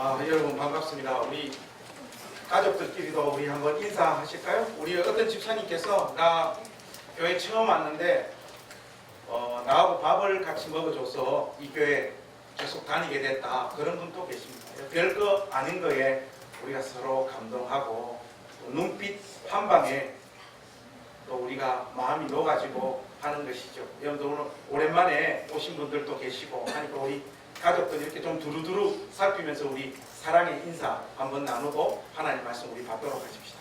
여러분 반갑습니다. 우리 가족들끼리도 우리 한번 인사하실까요? 우리 어떤 집사님께서 나 교회 처음 왔는데 나하고 밥을 같이 먹어줘서 이 교회 계속 다니게 됐다. 그런 분도 계십니다. 별거 아닌 거에 우리가 서로 감동하고 눈빛 한 방에 또 우리가 마음이 녹아지고 하는 것이죠. 여러분들 오늘 오랜만에 오신 분들도 계시고 하니까 우리 가족들 이렇게 좀 두루두루 살피면서 우리 사랑의 인사 한번 나누고 하나님 말씀 우리 받도록 하십시다.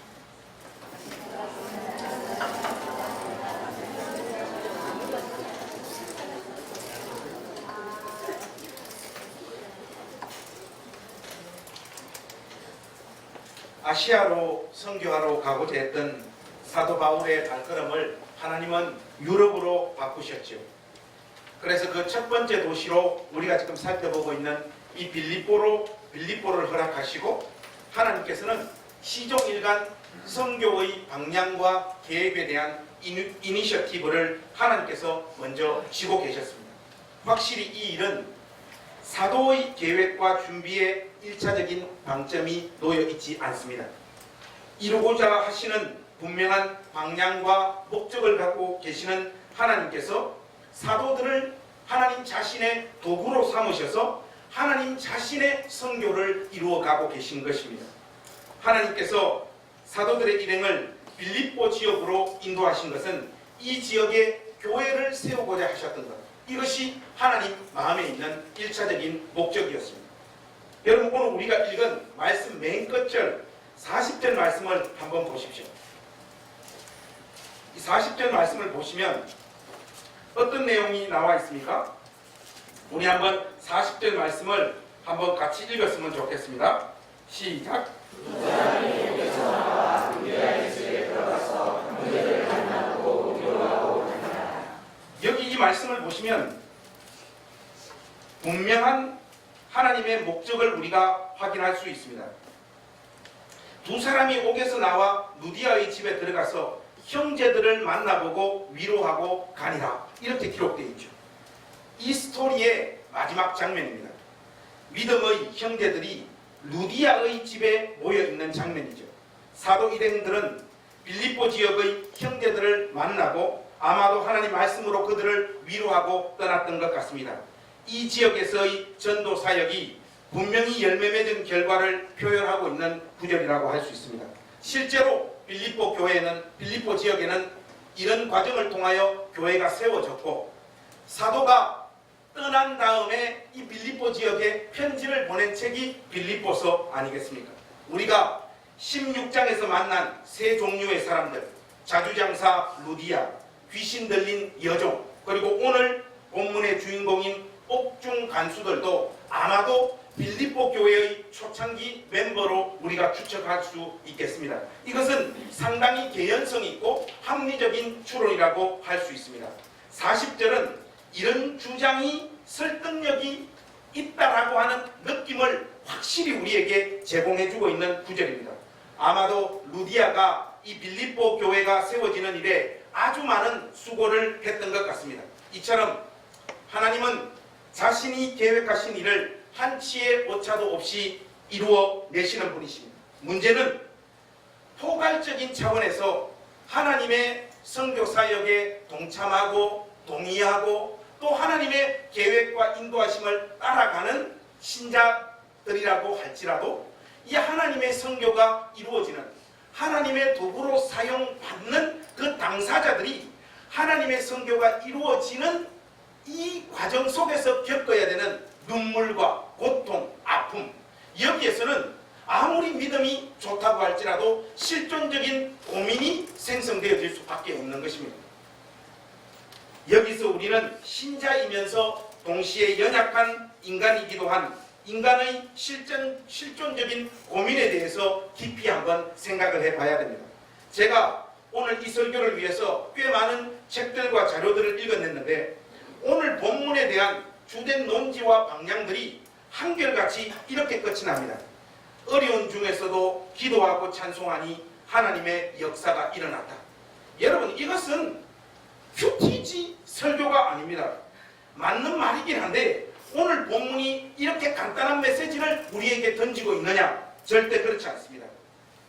아시아로 선교하러 가고자 했던 사도 바울의 발걸음을 하나님은 유럽으로 바꾸셨죠. 그래서 그 첫 번째 도시로 우리가 지금 살펴보고 있는 이 빌립보를 허락하시고 하나님께서는 시종일관 선교의 방향과 계획에 대한 이니셔티브를 하나님께서 먼저 쥐고 계셨습니다. 확실히 이 일은 사도의 계획과 준비에 1차적인 방점이 놓여 있지 않습니다. 이루고자 하시는 분명한 방향과 목적을 갖고 계시는 하나님께서 사도들을 하나님 자신의 도구로 삼으셔서 하나님 자신의 선교를 이루어가고 계신 것입니다. 하나님께서 사도들의 일행을 빌립보 지역으로 인도하신 것은 이 지역에 교회를 세우고자 하셨던 것, 이것이 하나님 마음에 있는 1차적인 목적이었습니다. 여러분, 오늘 우리가 읽은 말씀 맨 끝절 40절 말씀을 한번 보십시오. 이 40절 말씀을 보시면 어떤 내용이 나와 있습니까? 우리 한번 40절 말씀을 한번 같이 읽었으면 좋겠습니다. 시작. 여기 이 말씀을 보시면 분명한 하나님의 목적을 우리가 확인할 수 있습니다. 두 사람이 옥에서 나와 루디아의 집에 들어가서 형제들을 만나보고 위로하고 가니라, 이렇게 기록되어 있죠. 이 스토리의 마지막 장면입니다. 믿음의 형제들이 루디아의 집에 모여있는 장면이죠. 사도 일행들은 빌립보 지역의 형제들을 만나고 아마도 하나님 말씀으로 그들을 위로하고 떠났던 것 같습니다. 이 지역에서의 전도 사역이 분명히 열매 맺은 결과를 표현하고 있는 구절이라고 할 수 있습니다. 실제로 빌립보 지역에는 이런 과정을 통하여 교회가 세워졌고, 사도가 떠난 다음에 이 빌립보 지역에 편지를 보낸 책이 빌립보서 아니겠습니까? 우리가 16장에서 만난 세 종류의 사람들, 자주장사 루디아, 귀신 들린 여종, 그리고 오늘 본문의 주인공인 옥중 간수들도 아마도 빌립보 교회의 초창기 멤버로 우리가 추측할 수 있겠습니다. 이것은 상당히 개연성이 있고 합리적인 추론이라고 할 수 있습니다. 40절은 이런 주장이 설득력이 있다라고 하는 느낌을 확실히 우리에게 제공해주고 있는 구절입니다. 아마도 루디아가 이 빌립보 교회가 세워지는 일에 아주 많은 수고를 했던 것 같습니다. 이처럼 하나님은 자신이 계획하신 일을 한치의 오차도 없이 이루어 내시는 분이십니다. 문제는 포괄적인 차원에서 하나님의 선교 사역에 동참하고 동의하고 또 하나님의 계획과 인도하심을 따라가는 신자들이라고 할지라도 이 하나님의 선교가 이루어지는, 하나님의 도구로 사용받는 그 당사자들이 하나님의 선교가 이루어지는 이 과정 속에서 겪어야 되는 눈물과 고통, 아픔, 여기에서는 아무리 믿음이 좋다고 할지라도 실존적인 고민이 생성되어질 수밖에 없는 것입니다. 여기서 우리는 신자이면서 동시에 연약한 인간이기도 한 인간의 실존적인 고민에 대해서 깊이 한번 생각을 해봐야 됩니다. 제가 오늘 이 설교를 위해서 꽤 많은 책들과 자료들을 읽어냈는데 오늘 본문에 대한 주된 논지와 방향들이 한결같이 이렇게 끝이 납니다. 어려운 중에서도 기도하고 찬송하니 하나님의 역사가 일어났다. 여러분, 이것은 큐티지 설교가 아닙니다. 맞는 말이긴 한데 오늘 본문이 이렇게 간단한 메시지를 우리에게 던지고 있느냐? 절대 그렇지 않습니다.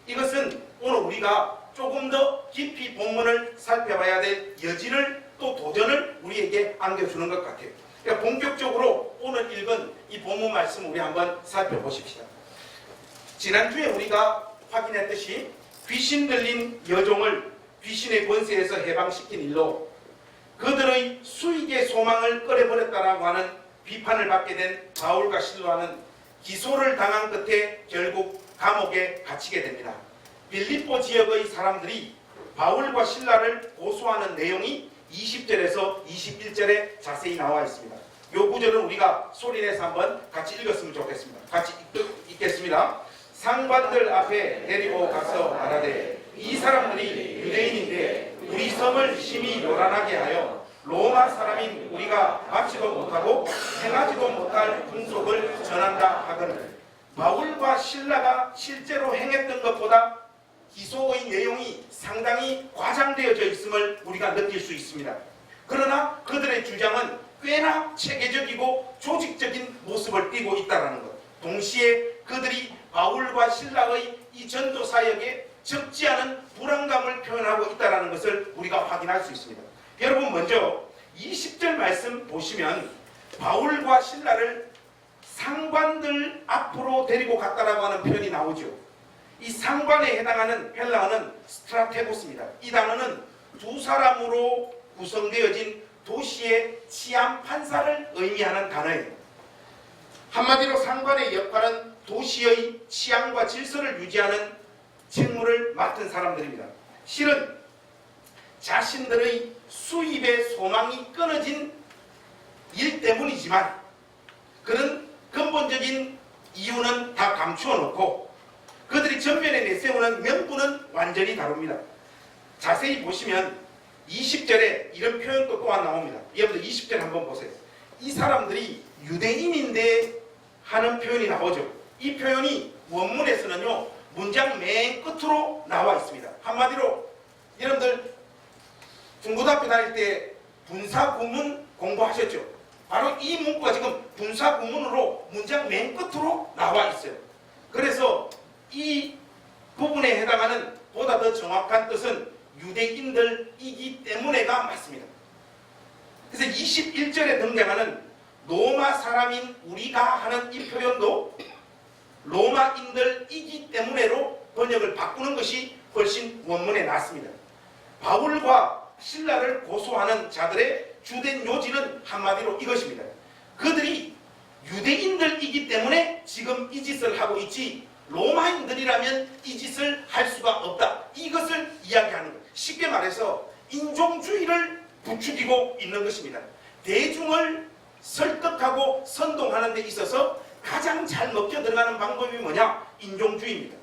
이것은 오늘 우리가 조금 더 깊이 본문을 살펴봐야 될 여지를 또 도전을 우리에게 안겨주는 것 같아요. 그러니까 본격적으로 오늘 읽은 이 본문 말씀 우리 한번 살펴보십시다. 지난주에 우리가 확인했듯이 귀신 들린 여종을 귀신의 권세에서 해방시킨 일로 그들의 수익의 소망을 꺼내버렸다라고 하는 비판을 받게 된 바울과 실로아는 기소를 당한 끝에 결국 감옥에 갇히게 됩니다. 빌립보 지역의 사람들이 바울과 실라를 고소하는 내용이 20절에서 21절에 자세히 나와 있습니다. 이 구절은 우리가 소리내서 한번 같이 읽었으면 좋겠습니다. 같이 읽겠습니다. 상관들 앞에 데리고 가서 말하되 이 사람들이 유대인인데 우리 성을 심히 요란하게 하여 로마 사람인 우리가 받지도 못하고 행하지도 못할 풍속을 전한다 하거늘 바울과 실라가 실제로 행했던 것보다 기소의 내용이 상당히 과장되어져 있음을 우리가 느낄 수 있습니다. 그러나 그들의 주장은 꽤나 체계적이고 조직적인 모습을 띠고 있다는 것. 동시에 그들이 바울과 실라의 이 전도 사역에 적지 않은 불안감을 표현하고 있다는 것을 우리가 확인할 수 있습니다. 여러분 먼저 20절 말씀 보시면 바울과 실라를 상관들 앞으로 데리고 갔다라고 하는 표현이 나오죠. 이 상관에 해당하는 헬라어는 스트라테고스입니다. 이 단어는 두 사람으로 구성되어진 도시의 치안 판사를 의미하는 단어예요. 한마디로 상관의 역할은 도시의 치안과 질서를 유지하는 책무를 맡은 사람들입니다. 실은 자신들의 수입의 소망이 끊어진 일 때문이지만 그런 근본적인 이유는 다 감추어 놓고 그들이 전면에 내세우는 명분은 완전히 다릅니다. 자세히 보시면 20절에 이런 표현도 또한 나옵니다. 여러분들 20절 한번 보세요. 이 사람들이 유대인인데 하는 표현이 나오죠. 이 표현이 원문에서는요 문장 맨 끝으로 나와 있습니다. 한마디로 여러분들 중고등학교 다닐 때 분사구문 공부하셨죠? 바로 이 문구가 지금 분사구문으로 문장 맨 끝으로 나와 있어요. 그래서 이 부분에 해당하는 보다 더 정확한 뜻은 유대인들이기 때문에가 맞습니다. 그래서 21절에 등장하는 로마 사람인 우리가 하는 이 표현도 로마인들이기 때문에로 번역을 바꾸는 것이 훨씬 원문에 낫습니다. 바울과 실라를 고소하는 자들의 주된 요지는 한마디로 이것입니다. 그들이 유대인들이기 때문에 지금 이 짓을 하고 있지 로마인들이라면 이 짓을 할 수가 없다. 이것을 이야기하는 것. 쉽게 말해서 인종주의를 부추기고 있는 것입니다. 대중을 설득하고 선동하는 데 있어서 가장 잘 먹혀 들어가는 방법이 뭐냐? 인종주의입니다.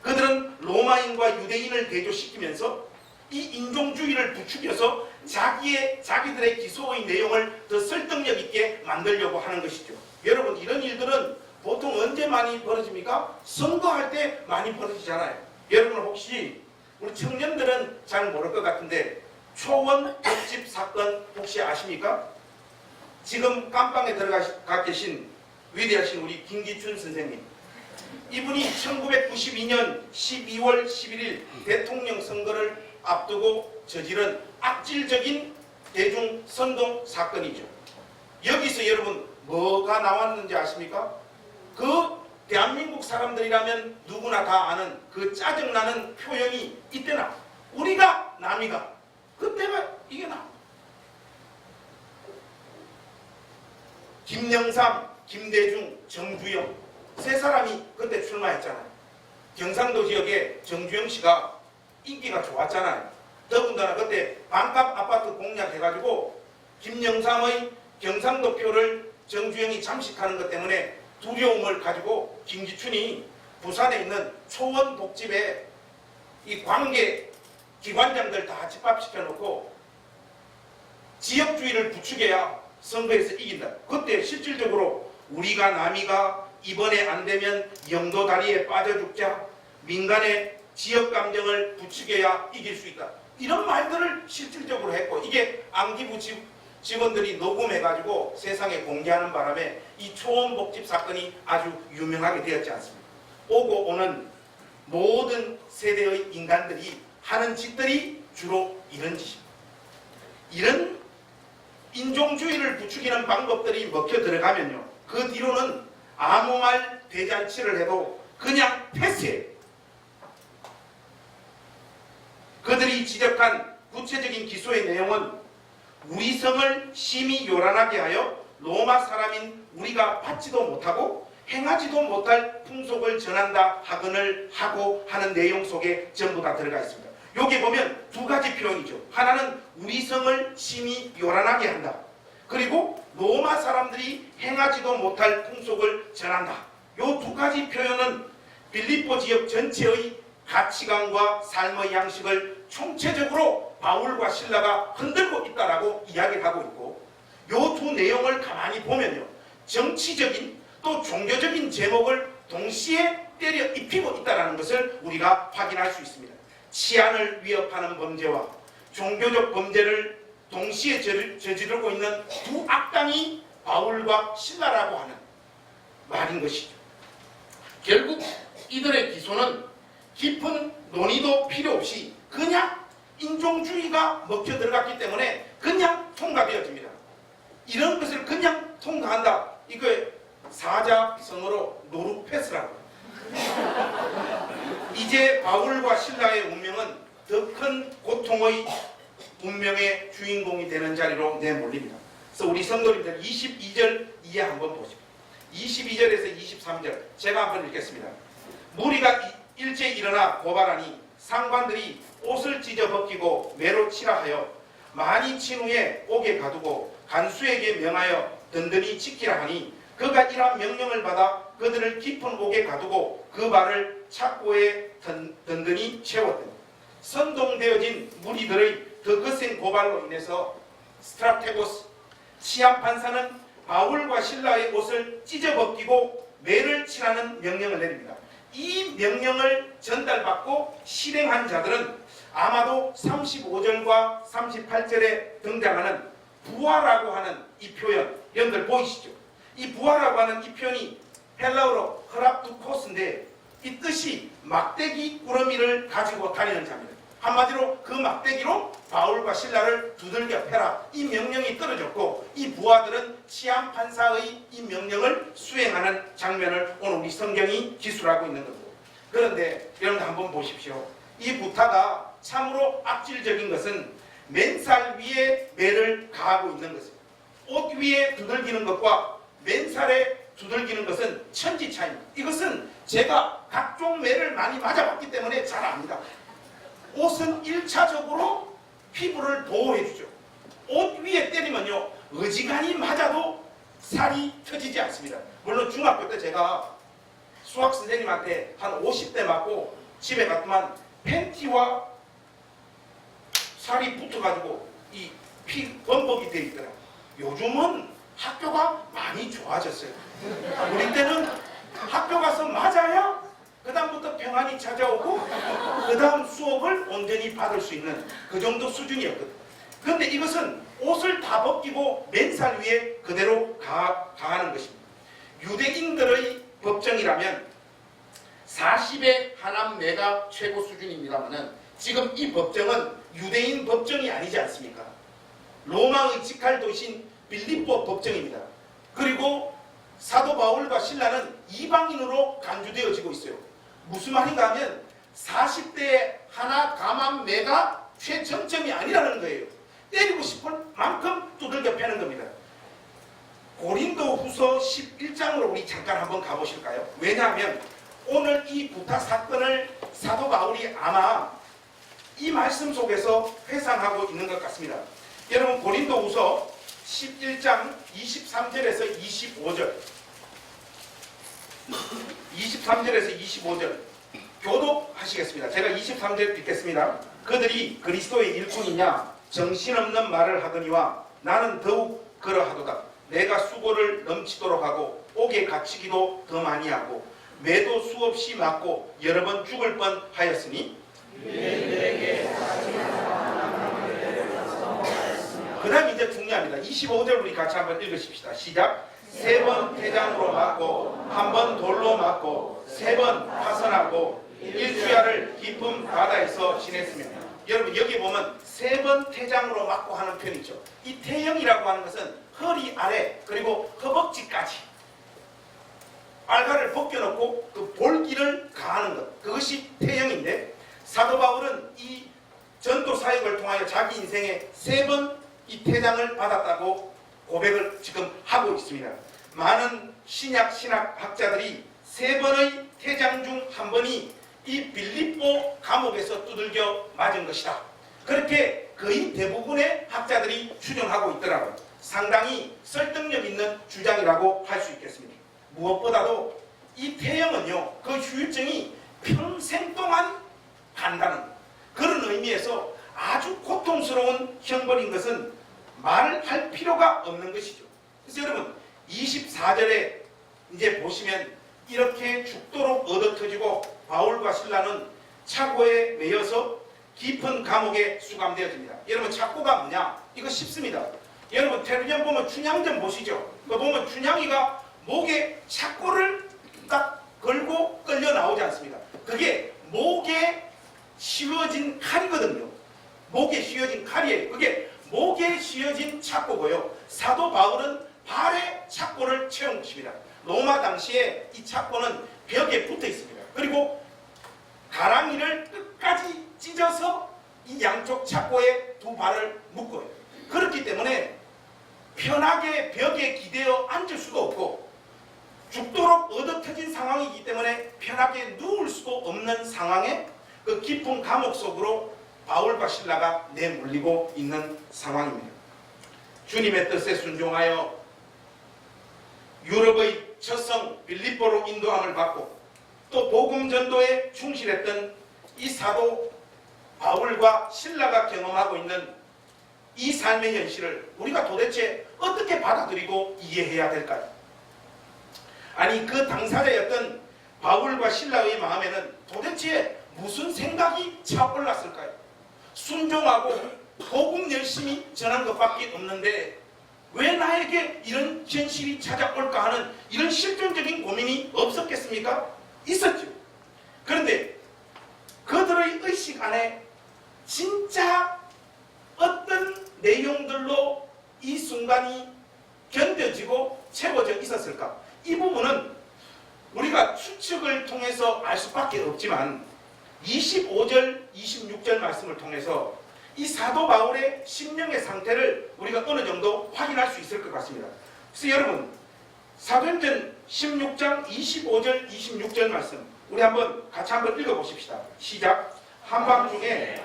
그들은 로마인과 유대인을 대조시키면서 이 인종주의를 부추겨서 자기들의 기소의 내용을 더 설득력 있게 만들려고 하는 것이죠. 여러분 이런 일들은 보통 언제 많이 벌어집니까? 선거할 때 많이 벌어지잖아요. 여러분 혹시 우리 청년들은 잘 모를 것 같은데 초원 독집 사건 혹시 아십니까? 지금 깜빵에 들어가 계신 위대하신 우리 김기춘 선생님, 이분이 1992년 12월 11일 대통령 선거를 앞두고 저지른 악질적인 대중 선동 사건이죠. 여기서 여러분 뭐가 나왔는지 아십니까? 그 대한민국 사람들이라면 누구나 다 아는 그 짜증나는 표현이 이때나 우리가 남이가 그때가 이게 나. 김영삼, 김대중, 정주영 세 사람이 그때 출마했잖아요. 경상도 지역에 정주영 씨가 인기가 좋았잖아요. 더군다나 그때 반값 아파트 공략해가지고 김영삼의 경상도 표를 정주영이 잠식하는 것 때문에 두려움을 가지고 김기춘이 부산에 있는 초원 독집에 이 관계 기관장들 다 집합시켜 놓고 지역주의를 부추겨야 선거에서 이긴다. 그때 실질적으로 우리가 남이가 이번에 안 되면 영도 다리에 빠져 죽자, 민간의 지역 감정을 부추겨야 이길 수 있다. 이런 말들을 실질적으로 했고 이게 안기부 직원들이 녹음해가지고 세상에 공개하는 바람에 이 초원복집 사건이 아주 유명하게 되었지 않습니까? 오고 오는 모든 세대의 인간들이 하는 짓들이 주로 이런 짓입니다. 이런 인종주의를 부추기는 방법들이 먹혀 들어가면요, 그 뒤로는 아무 말 대잔치를 해도 그냥 패스해요. 그들이 지적한 구체적인 기소의 내용은 우리 성을 심히 요란하게 하여 로마 사람인 우리가 받지도 못하고 행하지도 못할 풍속을 전한다 하거늘 하고 하는 내용 속에 전부 다 들어가 있습니다. 여기 보면 두 가지 표현이죠. 하나는 우리 성을 심히 요란하게 한다. 그리고 로마 사람들이 행하지도 못할 풍속을 전한다. 이 두 가지 표현은 빌립보 지역 전체의 가치관과 삶의 양식을 총체적으로 바울과 실라가 흔들고 있다라고 이야기를 하고 있고, 이 두 내용을 가만히 보면요, 정치적인 또 종교적인 제목을 동시에 때려 입히고 있다는 것을 우리가 확인할 수 있습니다. 치안을 위협하는 범죄와 종교적 범죄를 동시에 저지르고 있는 두 악당이 바울과 실라라고 하는 말인 것이죠. 결국 이들의 기소는 깊은 논의도 필요 없이 그냥 인종주의가 먹혀 들어갔기 때문에 그냥 통과되어집니다. 이런 것을 그냥 통과한다. 이거 사자성어로 노루패스라고. 이제 바울과 신라의 운명은 더 큰 고통의 운명의 주인공이 되는 자리로 내몰립니다. 그래서 우리 성도님들 22절 이해 한번 보십시오. 22절에서 23절 제가 한번 읽겠습니다. 무리가 일제 일어나 고발하니 상관들이 옷을 찢어 벗기고 매로 치라 하여 많이 친 후에 옥에 가두고 간수에게 명하여 든든히 지키라 하니 그가 이러한 명령을 받아 그들을 깊은 옥에 가두고 그 발을 착고에 든든히 채웠더니 선동되어진 무리들의 더 거센 고발로 인해서 스트라테고스 치안판사는 바울과 실라의 옷을 찢어 벗기고 매를 치라는 명령을 내립니다. 이 명령을 전달받고 실행한 자들은 아마도 35절과 38절에 등장하는 부하라고 하는 이 표현, 여러분들 보이시죠? 이 부하라고 하는 이 표현이 헬라어로 허랍두코스인데 이 뜻이 막대기 꾸러미를 가지고 다니는 자입니다. 한마디로 그 막대기로 바울과 실라를 두들겨 패라, 이 명령이 떨어졌고 이 부하들은 치안판사의 이 명령을 수행하는 장면을 오늘 우리 성경이 기술하고 있는 거고, 그런데 여러분들 한번 보십시오. 이 부타가 참으로 악질적인 것은 맨살 위에 매를 가하고 있는 것입니다. 옷 위에 두들기는 것과 맨살에 두들기는 것은 천지 차이입니다. 이것은 제가 각종 매를 많이 맞아봤기 때문에 잘 압니다. 옷은 1차적으로 피부를 보호해주죠. 옷 위에 때리면요, 어지간히 맞아도 살이 터지지 않습니다. 물론 중학교 때 제가 수학 선생님한테 한 50대 맞고 집에 갔더만 팬티와 살이 붙어가지고 이 피 범벅이 돼 있더라. 요즘은 학교가 많이 좋아졌어요. 우리 때는 학교 가서 맞아야 그 다음부터 평안이 찾아오고 그 다음 수업을 온전히 받을 수 있는 그 정도 수준이었거든. 그런데 이것은 옷을 다 벗기고 맨살 위에 그대로 가하는 것입니다. 유대인들의 법정이라면 40의 하남 매가 최고 수준입니다만은 지금 이 법정은 유대인 법정이 아니지 않습니까? 로마의 직할 도시인 빌립보 법정입니다. 그리고 사도 바울과 실라는 이방인으로 간주되어지고 있어요. 무슨 말인가 하면 40대의 하나 가만 매가 최정점이 아니라는 거예요. 때리고 싶을 만큼 두들겨 패는 겁니다. 고린도 후서 11장으로 우리 잠깐 한번 가보실까요? 왜냐하면 오늘 이 부타 사건을 사도 바울이 아마 이 말씀 속에서 회상하고 있는 것 같습니다. 여러분 고린도 후서 11장 23절에서 25절 23절에서 25절 교독하시겠습니다. 제가 23절 읽겠습니다. 그들이 그리스도의 일꾼이냐 정신없는 말을 하거니와 나는 더욱 그러하도다. 내가 수고를 넘치도록 하고 옥에 갇히기도 더 많이 하고 매도 수없이 맞고 여러 번 죽을 뻔하였으니 그 다음 이제 중요합니다. 25절 우리 같이 한번 읽으십시다. 시작. 3번 태장으로 맞고 1번 돌로 맞고 3번 파선하고 일주야를 깊은 바다에서 지냈으며. 여러분 여기 보면 3번 태장으로 맞고 하는 표현이죠. 이 태형이라고 하는 것은 허리 아래 그리고 허벅지까지 알가를 벗겨놓고 그 볼기를 가하는 것, 그것이 태형인데, 사도 바울은 이 전도 사역을 통하여 자기 인생에 3번 이 태장을 받았다고 고백을 지금 하고 있습니다. 많은 신약 학자들이 3번의 태장 중 1번이 이 빌립보 감옥에서 두들겨 맞은 것이다, 그렇게 거의 대부분의 학자들이 추정하고 있더라고요. 상당히 설득력 있는 주장이라고 할 수 있겠습니다. 무엇보다도 이 태형은요, 그 후유증이 평생 동안 간다는 그런 의미에서 아주 고통스러운 형벌인 것은 말할 필요가 없는 것이죠. 그래서 여러분 24절에 이제 보시면 이렇게 죽도록 얻어터지고 바울과 실라는 차고에 매여서 깊은 감옥에 수감되어집니다. 여러분 차고가 뭐냐? 이거 쉽습니다. 여러분 텔레비전 보면 춘향전 보시죠. 그 보면 춘향이가 목에 차고를 딱 걸고 끌려 나오지 않습니까? 그게 목에 씌워진 칼이거든요. 목에 씌워진 칼이에요. 그게 목에 씌워진 차고고요. 사도 바울은 발에 차고를 채운 것입니다. 로마 당시에 이 차고는 벽에 붙어 있습니다. 그리고 가랑이를 끝까지 찢어서 이 양쪽 차고에 두 발을 묶어요. 그렇기 때문에 편하게 벽에 기대어 앉을 수도 없고 죽도록 얻어터진 상황이기 때문에 편하게 누울 수도 없는 상황에 그 깊은 감옥 속으로 바울과 실라가 내몰리고 있는 상황입니다. 주님의 뜻에 순종하여 유럽의 첫성 빌립보로 인도함을 받고 또 복음 전도에 충실했던 이 사도 바울과 실라가 경험하고 있는 이 삶의 현실을 우리가 도대체 어떻게 받아들이고 이해해야 될까요? 아니 그 당사자였던 바울과 실라의 마음에는 도대체 무슨 생각이 차올랐을까요? 순종하고 복음 열심히 전한 것밖에 없는데 왜 나에게 이런 현실이 찾아올까 하는 이런 실존적인 고민이 없었겠습니까? 있었죠. 그런데 그들의 의식 안에 진짜 어떤 내용들로 이 순간이 견뎌지고 채워져 있었을까? 이 부분은 우리가 추측을 통해서 알 수밖에 없지만 25절, 26절 말씀을 통해서 이 사도 바울의 심령의 상태를 우리가 어느 정도 확인할 수 있을 것 같습니다. 그래서 여러분 사도행전 16장 25절, 26절 말씀 우리 같이 한번 읽어보십시다. 시작. 한밤중에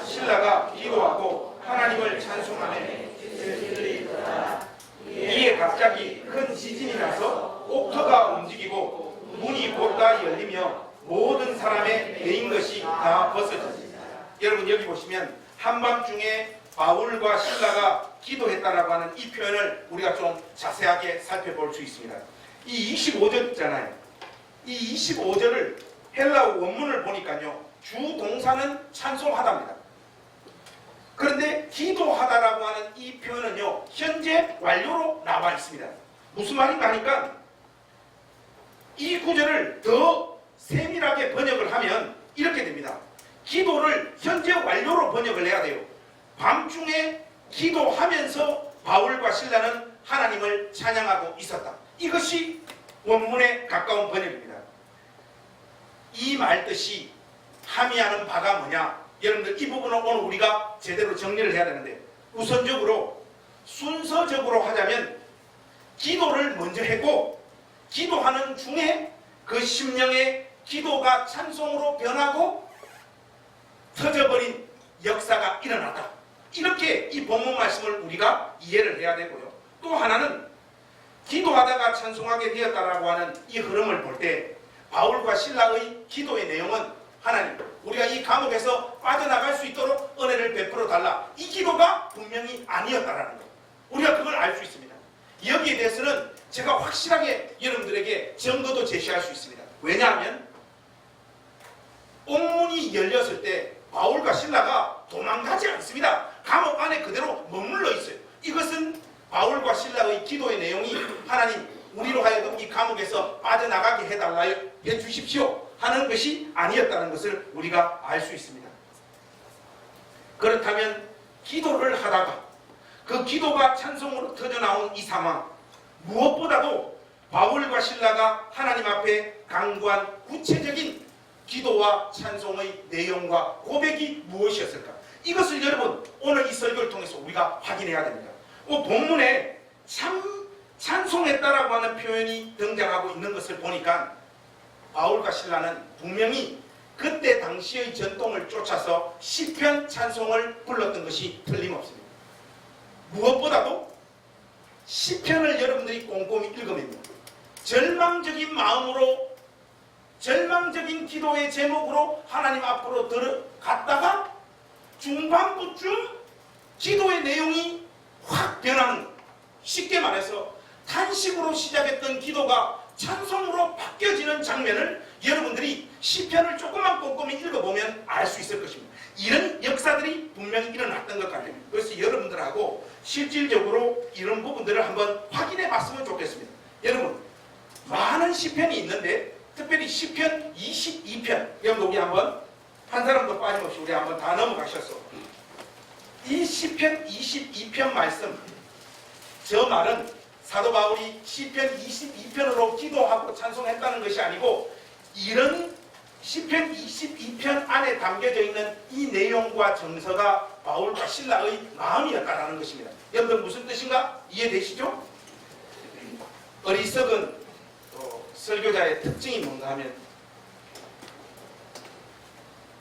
실라가 기도하고 하나님을 찬송하며 이에 갑자기 큰 지진이 나서 옥토가 움직이고 문이 곧다 열리며 모든 사람의 매인 것이 다 벗어졌습니다. 여러분 여기 보시면 한밤중에 바울과 실라가 기도했다라고 하는 이 표현을 우리가 좀 자세하게 살펴볼 수 있습니다. 이 25절 있잖아요. 이 25절을 헬라어 원문을 보니까요, 주 동사는 찬송하다입니다. 그런데 기도하다라고 하는 이 표현은요, 현재 완료로 나와 있습니다. 무슨 말인가 하니까 이 구절을 더 세밀하게 번역을 하면 이렇게 됩니다. 기도를 현재 완료로 번역을 해야 돼요. 밤중에 기도하면서 바울과 실라는 하나님을 찬양하고 있었다. 이것이 원문에 가까운 번역입니다. 이 말뜻이 함의하는 바가 뭐냐? 여러분들 이 부분은 오늘 우리가 제대로 정리를 해야 되는데, 우선적으로 순서적으로 하자면 기도를 먼저 했고 기도하는 중에 그 심령의 기도가 찬송으로 변하고 터져버린 역사가 일어났다. 이렇게 이 본문 말씀을 우리가 이해를 해야 되고요. 또 하나는 기도하다가 찬송하게 되었다라고 하는 이 흐름을 볼 때 바울과 실라의 기도의 내용은 하나님, 우리가 이 감옥에서 빠져나갈 수 있도록 은혜를 베풀어 달라, 이 기도가 분명히 아니었다라는 것, 우리가 그걸 알 수 있습니다. 여기에 대해서는 제가 확실하게 여러분들에게 증거도 제시할 수 있습니다. 왜냐하면 옥문이 열렸을 때 바울과 실라가 도망가지 않습니다. 감옥 안에 그대로 머물러 있어요. 이것은 바울과 신라의 기도의 내용이 하나님 우리로 하여금 이 감옥에서 빠져나가게 해주십시오 하는 것이 아니었다는 것을 우리가 알 수 있습니다. 그렇다면 기도를 하다가 그 기도가 찬송으로 터져나온 이 상황, 무엇보다도 바울과 신라가 하나님 앞에 강구한 구체적인 기도와 찬송의 내용과 고백이 무엇이었을까? 이것을 여러분 오늘 이 설교를 통해서 우리가 확인해야 됩니다. 본문에 찬송했다라고 하는 표현이 등장하고 있는 것을 보니까 바울과 신라는 분명히 그때 당시의 전통을 쫓아서 시편 찬송을 불렀던 것이 틀림없습니다. 무엇보다도 시편을 여러분들이 꼼꼼히 읽으면요, 절망적인 마음으로 절망적인 기도의 제목으로 하나님 앞으로 들어갔다가 중반부쯤 기도의 내용이 확 변하는, 쉽게 말해서 탄식으로 시작했던 기도가 찬송으로 바뀌어지는 장면을 여러분들이 시편을 조금만 꼼꼼히 읽어보면 알 수 있을 것입니다. 이런 역사들이 분명히 일어났던 것 같아요. 그래서 여러분들하고 실질적으로 이런 부분들을 한번 확인해 봤으면 좋겠습니다. 여러분, 많은 시편이 있는데 특별히 시편 22편, 여러분 우리 한번 한 사람도 빠짐없이 우리 한번 다 넘어가셨어. 이 시편 22편 말씀, 저 말은 사도 바울이 시편 22편으로 기도하고 찬송했다는 것이 아니고 이런 시편 22편 안에 담겨져 있는 이 내용과 정서가 바울과 신라의 마음이었다는 것입니다. 여러분 무슨 뜻인가 이해되시죠? 어리석은 설교자의 특징이 뭔가 하면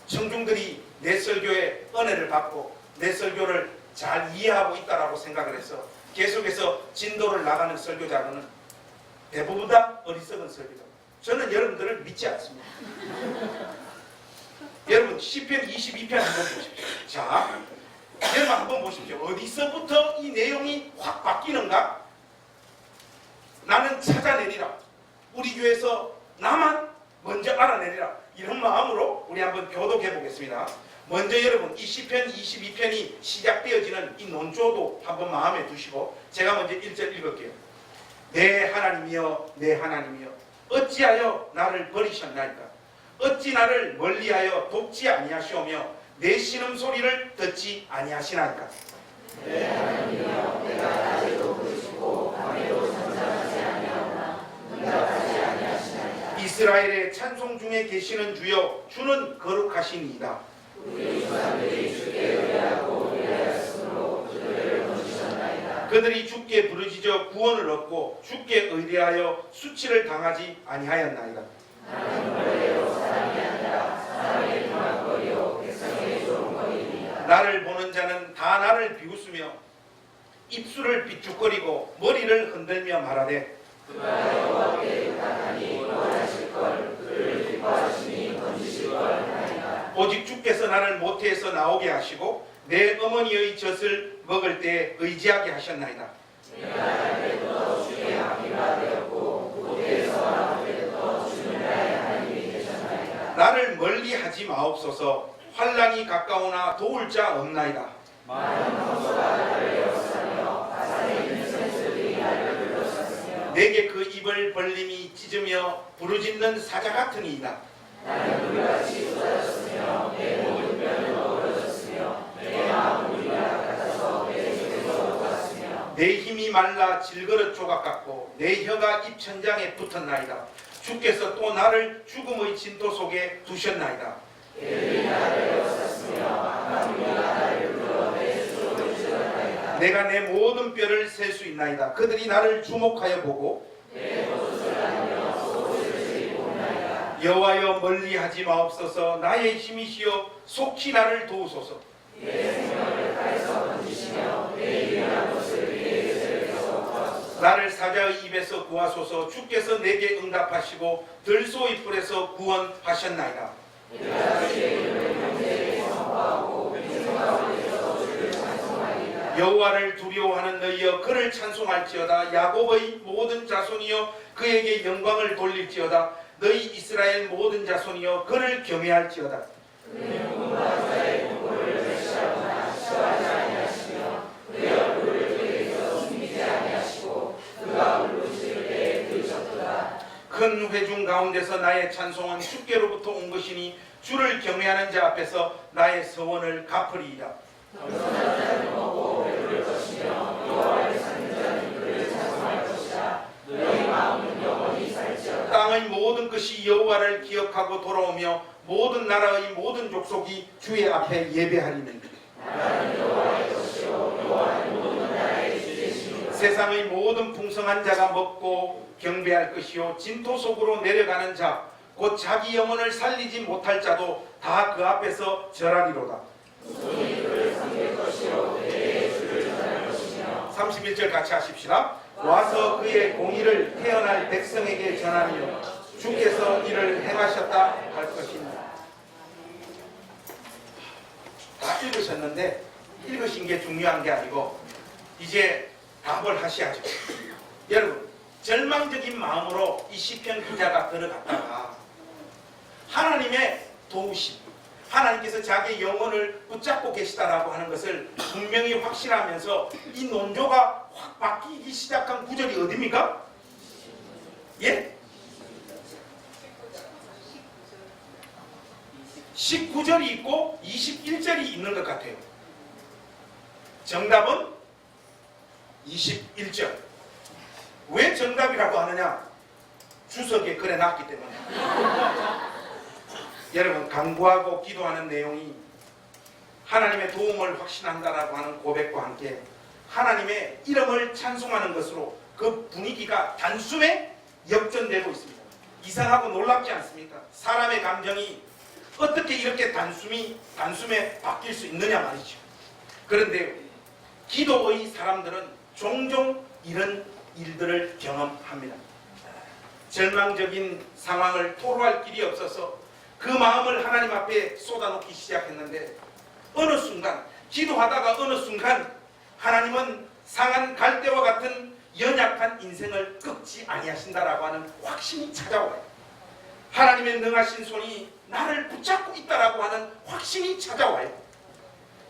청중들이 내 설교에 은혜를 받고 내 설교를 잘 이해하고 있다라고 생각을 해서 계속해서 진도를 나가는 설교자는 대부분 다 어리석은 설교자. 저는 여러분들을 믿지 않습니다. 여러분 시편 22편 한번 보십시오. 자, 여러분 한번 보십시오. 어디서부터 이 내용이 확 바뀌는가? 나는 찾아내리라. 우리 교회에서 나만 먼저 알아내리라. 이런 마음으로 우리 한번 교독해 보겠습니다. 먼저 여러분 이 시편 22편이 시작되어지는 이 논조도 한번 마음에 두시고 제가 먼저 1절 읽을게요. 내 하나님이여 내 하나님이여 어찌하여 나를 버리셨나이까? 어찌 나를 멀리하여 돕지 아니하시오며 내 신음소리를 듣지 아니하시나이까? 내 하나님이여 내가 낮에도 부르시고 밤에도 잠잠하지 아니하오나 응답하지 아니하시나이까? 이스라엘의 찬송 중에 계시는 주여 주는 거룩하시니이다. 우리 조상들이 주께 의뢰하고 의뢰하였으므로 그들을 건지셨나이다. 그들이 주께 부르짖어 구원을 얻고 주께 의뢰하여 수치를 당하지 아니하였나이다. 나는 원래로 사람이 아니라 사람의 방황거리요 백성의 조롱거리이다. 나를 보는 자는 다 나를 비웃으며 입술을 비축거리고 머리를 흔들며 말하되 그가 여호와께 부탁하니 구원하실 걸 그를 기뻐하시니 건지실 걸 하나이다. 오직 주께서 나를 모태에서 나오게 하시고 내 어머니의 젖을 먹을 때 의지하게 하셨나이다. 내가 날 때부터 주의 아비가 되었고 모태에서 나올 때부터 주는 나의 하나님이 되셨나이다. 나를 멀리하지 마옵소서. 환난이 가까우나 도울 자 없나이다. 많은 황소가 나를 에워싸며 바산에 있는 생수들이 나를 불러쌌으며 내게 그 입을 벌림이 찢으며 부르짖는 사자 같으니이다. 나는 물같이 쏟아졌으며 내 모든 뼈는 어우러졌으며 내 마음 우리가 같아서 내 속에서 녹았으며 내 힘이 말라 질그릇 조각 같고 내 혀가 입천장에 붙었나이다. 주께서 또 나를 죽음의 진토 속에 두셨나이다. 그들이 나를 에워쌌으며 악한 무리가 나를 불러 내 수족을 찔렀나이다. 내가 내 모든 뼈를 셀 수 있나이다. 그들이 나를 주목하여 보고 내 겉옷을 하며 속옷을 드리고 온나이다. 여호와여 멀리하지 마옵소서. 나의 힘이시여 속히 나를 도우소서. 내 생명을 다해서 건지시며 내 유일한 것을 내 곁에서 구하소서. 나를 사자의 입에서 구하소서. 주께서 내게 응답하시고 들소의 뿔에서 구원하셨나이다. 내가 주의 이름을 명제에 선포하고 민중 가운데서 주를 찬송하리이다. 여호와를 두려워하는 너희여 그를 찬송할지어다. 야곱의 모든 자손이여 그에게 영광을 돌릴지어다. 너희 이스라엘 모든 자손이여 그를 경외할지어다. 그는 공부한 자의 공부를 멸시하거나 시험하지 아니하시나이다. 큰 회중 가운데서 나의 찬송은 주께로부터 온 것이니 주를 경외하는 자 앞에서 나의 서원을 갚으리이다. 땅의 모든 것이 여호와를 기억하고 돌아오며 모든 나라의 모든 족속이 주의 앞에 예배하리니 세상의 모든 풍성한 자가 먹고 경배할 것이요 진토 속으로 내려가는 자 곧 자기 영혼을 살리지 못할 자도 다 그 앞에서 절하리로다. 31절 같이 하십시다. 와서 그의 공의를 태어날 백성에게 전하며 주께서 이를 행하셨다 할 것입니다. 다 읽으셨는데 읽으신 게 중요한 게 아니고 이제 답을 하셔야죠. 여러분, 절망적인 마음으로 이 시편 기자가 들어갔다가 하나님의 도우심, 하나님께서 자기의 영혼을 붙잡고 계시다라고 하는 것을 분명히 확신하면서 이 논조가 확 바뀌기 시작한 구절이 어디입니까? 예? 19절이 있고 21절이 있는 것 같아요. 정답은 21절. 왜 정답이라고 하느냐? 주석에 그래 놨기 때문에. 여러분, 간구하고 기도하는 내용이 하나님의 도움을 확신한다라고 하는 고백과 함께 하나님의 이름을 찬송하는 것으로 그 분위기가 단숨에 역전되고 있습니다. 이상하고 놀랍지 않습니까? 사람의 감정이 어떻게 이렇게 단숨에 바뀔 수 있느냐 말이죠. 그런데 기도의 사람들은 종종 이런 일들을 경험합니다. 절망적인 상황을 토로할 길이 없어서 그 마음을 하나님 앞에 쏟아놓기 시작했는데 어느 순간 기도하다가 어느 순간 하나님은 상한 갈대와 같은 연약한 인생을 꺾지 아니하신다라고 하는 확신이 찾아와요. 하나님의 능하신 손이 나를 붙잡고 있다라고 하는 확신이 찾아와요.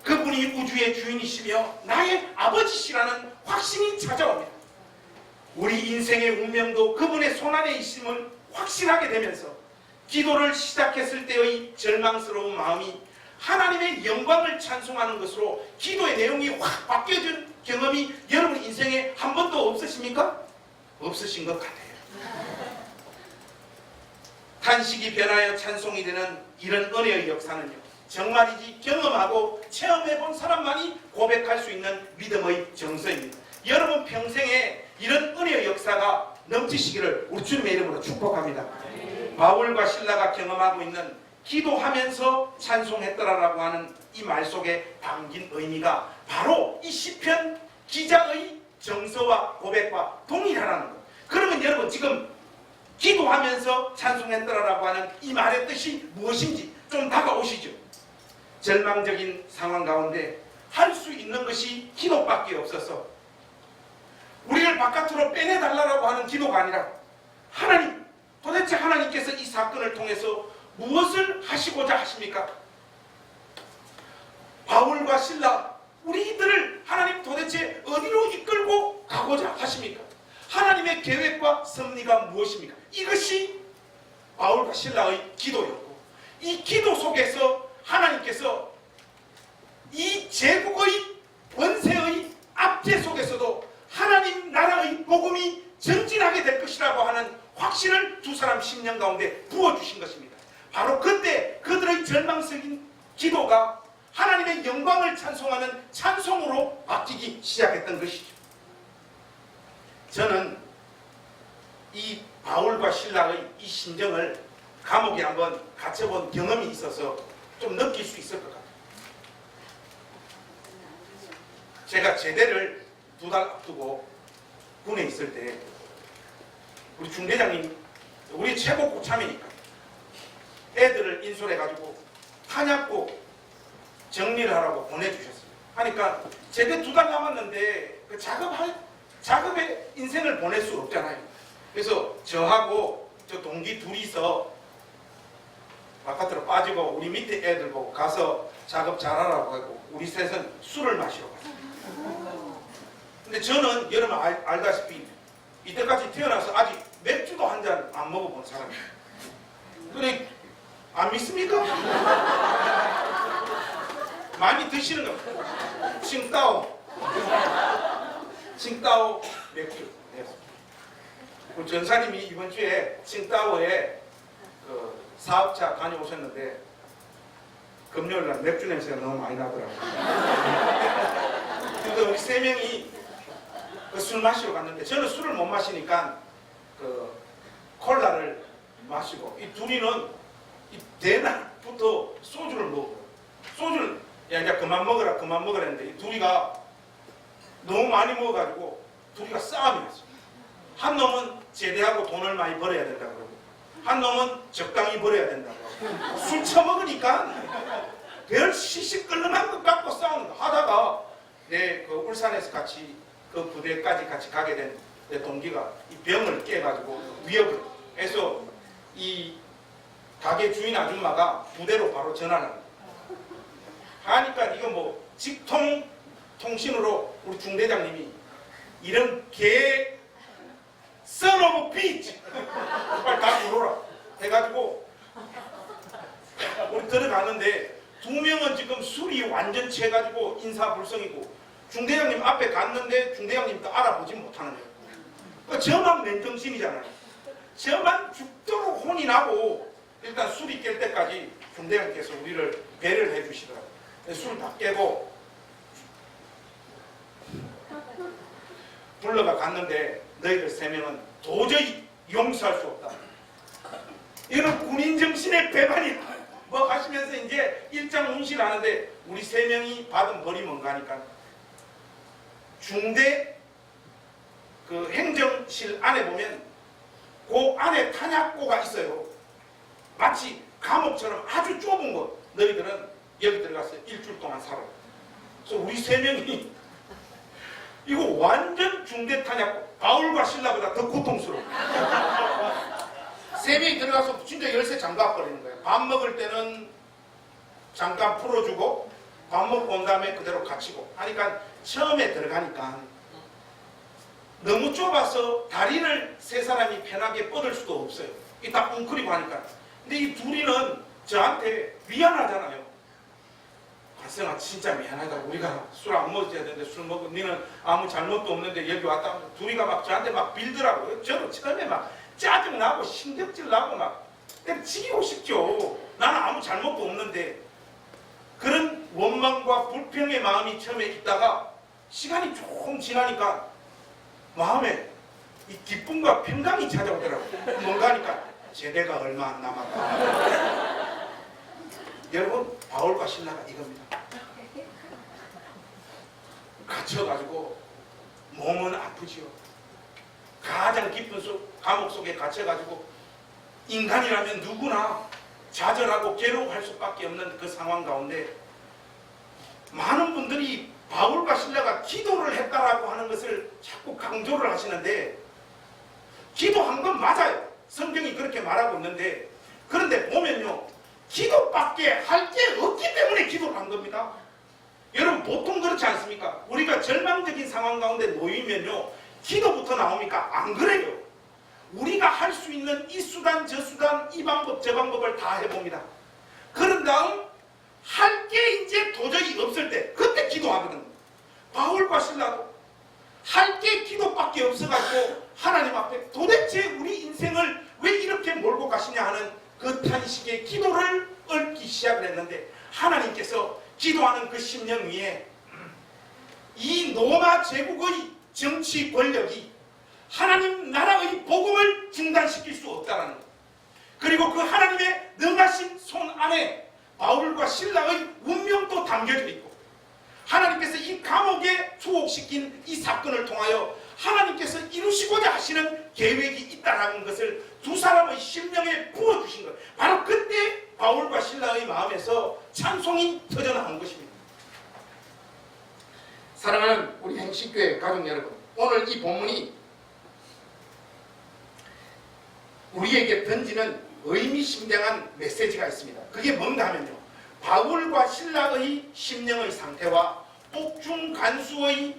그분이 우주의 주인이시며 나의 아버지시라는 확신이 찾아옵니다. 우리 인생의 운명도 그분의 손안에 있음을 확신하게 되면서 기도를 시작했을 때의 절망스러운 마음이 하나님의 영광을 찬송하는 것으로 기도의 내용이 확 바뀌어진 경험이 여러분 인생에 한 번도 없으십니까? 없으신 것 같아요. 탄식이 변하여 찬송이 되는 이런 은혜의 역사는요, 정말이지 경험하고 체험해본 사람만이 고백할 수 있는 믿음의 정서입니다. 여러분 평생에 이런 은혜의 역사가 넘치시기를 우리 주님의 이름으로 축복합니다. 바울과 실라가 경험하고 있는 기도하면서 찬송했더라라고 하는 이 말 속에 담긴 의미가 바로 이 시편 기자의 정서와 고백과 동일하다는 것. 그러면 여러분 지금 기도하면서 찬송했더라라고 하는 이 말의 뜻이 무엇인지 좀 다가오시죠. 절망적인 상황 가운데 할 수 있는 것이 기도밖에 없어서 우리를 바깥으로 빼내달라고 하는 기도가 아니라 하나님, 도대체 하나님께서 이 사건을 통해서 무엇을 하시고자 하십니까? 바울과 실라, 우리들을 하나님 도대체 어디로 이끌고 가고자 하십니까? 하나님의 계획과 섭리가 무엇입니까? 이것이 바울과 실라의 기도였고, 이 기도 속에서 하나님께서 이 제국의 권세의 압제 속에서도 하나님 나라의 복음이 전진하게 될 것이라고 하는 확신을 두 사람 심령 가운데 부어주신 것입니다. 바로 그때 그들의 절망적인 기도가 하나님의 영광을 찬송하는 찬송으로 바뀌기 시작했던 것이죠. 저는 이 바울과 실라의 이 심정을 감옥에 한번 갇혀본 경험이 있어서 좀 느낄 수 있을 것 같아요. 제가 제대를 2달 앞두고 군에 있을 때 우리 중대장님, 우리 최고 고참이니까 애들을 인솔해가지고 탄약고 정리를 하라고 보내주셨어요. 하니까 제대 2달 남았는데 그 작업에 인생을 보낼 수 없잖아요. 그래서 저하고 저 동기 둘이서 바깥으로 빠지고 우리 밑에 애들 보고 가서 작업 잘하라고 하고 우리 셋은 술을 마시러 갔어요. 근데 저는 여러분 알다시피 이때까지 태어나서 아직 맥주도 한 잔 안 먹어본 사람이에요. 그래, 안 믿습니까? 많이 드시는 겁니다. 칭따오 맥주. 네. 그 전사님이 이번 주에 칭따오에 그 사업차 다녀오셨는데 금요일날 맥주 냄새가 너무 많이 나더라고요. 그래서 우리 세 명이 그 술 마시러 갔는데 저는 술을 못 마시니까 그 콜라를 마시고 이 둘이는 이 대낮부터 소주를 먹어요. 소주를 야 이제 그만 먹어라 했는데 이 둘이가 너무 많이 먹어가지고 둘이가 싸움이 났어요. 한 놈은 제대하고 돈을 많이 벌어야 된다고 그러고 한 놈은 적당히 벌어야 된다고 하고 술 처먹으니까 별 시시끌렁한 것 갖고 싸우는 거 하다가 내 그 울산에서 같이 그 부대까지 같이 가게 된 내 동기가 이 병을 깨가지고 위협을 해서 이 가게 주인 아줌마가 부대로 바로 전화를 하니까 이거 뭐 직통 통신으로 우리 중대장님이 이런 개 son of a bitch 빨리 다 들어오라 해가지고 우리 들어가는데 두 명은 지금 술이 완전 취해가지고 인사불성이고 중대장님 앞에 갔는데 중대장님도 알아보지 못하는 거예요. 저만 맨정신이잖아요. 저만 죽도록 혼이 나고 일단 술이 깰 때까지 중대장님께서 우리를 배려를 해주시더라고요. 술 다 깨고 불러가 갔는데 너희들 세 명은 도저히 용서할 수 없다. 이런 군인 정신의 배반이 뭐 하시면서 이제 일장 운실하는데 우리 세 명이 받은 벌이 뭔가 하니까 중대 그 행정실 안에 보면 그 안에 탄약고가 있어요. 마치 감옥처럼 아주 좁은 곳. 너희들은 여기 들어가서 일주일 동안 살아. 그래서 우리 세 명이 이거 완전 중대 탄약고. 바울과 신라보다 더 고통스러워. 세 명이 들어가서 진짜 열쇠 장갑 버리는 거예요. 밥 먹을 때는 잠깐 풀어주고 밥 먹고 온 다음에 그대로 갇히고 하니까 처음에 들어가니까 너무 좁아서 다리를 세 사람이 편하게 뻗을 수도 없어요. 이 다 웅크리고 하니까. 근데 이 둘이는 저한테 미안하잖아요. 발성아 진짜 미안하다. 우리가 술 안 먹어야 되는데 술 먹고 너는 아무 잘못도 없는데 여기 왔다. 둘이가 막 저한테 막 빌더라고요. 저도 처음에 막 짜증나고 신경질 나고 막 때려치기고 싶죠. 나는 아무 잘못도 없는데 그런 원망과 불평의 마음이 처음에 있다가 시간이 조금 지나니까 마음에 이 기쁨과 평강이 찾아오더라고요. 뭔가 하니까 제대가 얼마 안 남았다. 여러분 바울과 신라가 이겁니다. 갇혀가지고 몸은 아프지요. 가장 깊은 감옥 속에 갇혀가지고 인간이라면 누구나 좌절하고 괴로워할 수밖에 없는 그 상황 가운데 많은 분들이 바울과 신라가 기도를 했다라고 하는 것을 자꾸 강조를 하시는데 기도한 건 맞아요. 성경이 그렇게 말하고 있는데 그런데 보면요 기도밖에 할 게 없기 때문에 기도를 한 겁니다. 여러분 보통 그렇지 않습니까? 우리가 절망적인 상황 가운데 놓이면요 기도부터 나옵니까? 안 그래요. 우리가 할 수 있는 이 수단 저 수단 이 방법 저 방법을 다 해봅니다. 그런 다음 할 게 이제 도저히 없을 때 그때 기도하거든. 바울과 신라도 할 게 기도밖에 없어가지고 하나님 앞에 도대체 우리 인생을 왜 이렇게 몰고 가시냐 하는 그 탄식의 기도를 얽기 시작을 했는데 하나님께서 기도하는 그 심령 위에 이 로마 제국의 정치 권력이 하나님 나라의 복음을 중단시킬 수 없다는 것. 그리고 그 하나님의 능하신 손 안에 바울과 신라의 운명도 담겨져 있고 하나님께서 이 감옥에 투옥시킨 이 사건을 통하여 하나님께서 이루시고자 하시는 계획이 있다는 것을 두 사람의 심령에 부어주신 것. 바로 그때 바울과 신라의 마음에서 찬송이 터져나온 것입니다. 사랑하는 우리 행식교회 가족 여러분, 오늘 이 본문이 우리에게 던지는 의미심장한 메시지가 있습니다. 그게 뭔가 하면요, 바울과 신라의 심령의 상태와 옥중 간수의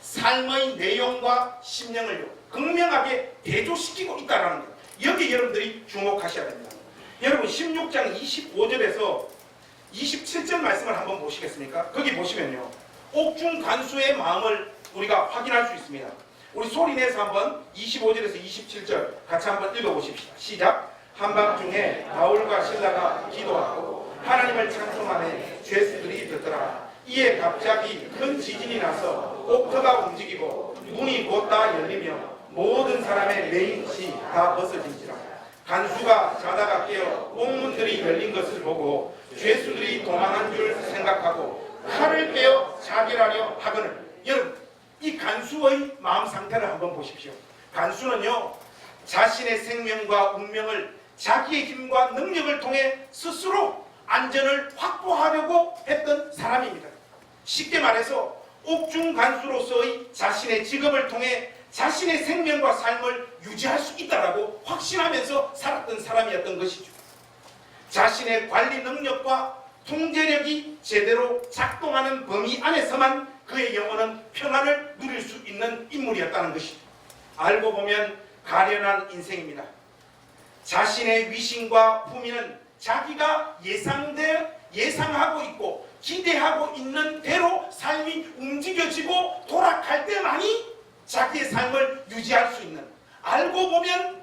삶의 내용과 심령을요 극명하게 대조시키고 있다는 거예요. 여기 여러분들이 주목하셔야 됩니다. 여러분 16장 25절에서 27절 말씀을 한번 보시겠습니까? 거기 보시면요 옥중 간수의 마음을 우리가 확인할 수 있습니다. 우리 소리내서 한번 25절에서 27절 같이 한번 읽어보십시다. 시작. 한밤중에 바울과 실라가 기도하고 하나님을 찬송하며 죄수들이 듣더라. 이에 갑자기 큰 지진이 나서 옥터가 움직이고 문이 곧 다 열리며 모든 사람의 매인 옷이 다 벗어진지라. 간수가 자다가 깨어 옥문들이 열린 것을 보고 죄수들이 도망한 줄 생각하고 칼을 빼어 자결하려 하거늘. 여러분 이 간수의 마음 상태를 한번 보십시오. 간수는요 자신의 생명과 운명을 자기의 힘과 능력을 통해 스스로 안전을 확보하려고 했던 사람입니다. 쉽게 말해서 옥중 간수로서의 자신의 직업을 통해 자신의 생명과 삶을 유지할 수 있다라고 확신하면서 살았던 사람이었던 것이죠. 자신의 관리 능력과 통제력이 제대로 작동하는 범위 안에서만 그의 영혼은 평안을 누릴 수 있는 인물이었다는 것이죠. 알고 보면 가련한 인생입니다. 자신의 위신과 품위는 자기가 예상하고 있고 기대하고 있는 대로 삶이 움직여지고 돌아갈 때만이 자기의 삶을 유지할 수 있는, 알고 보면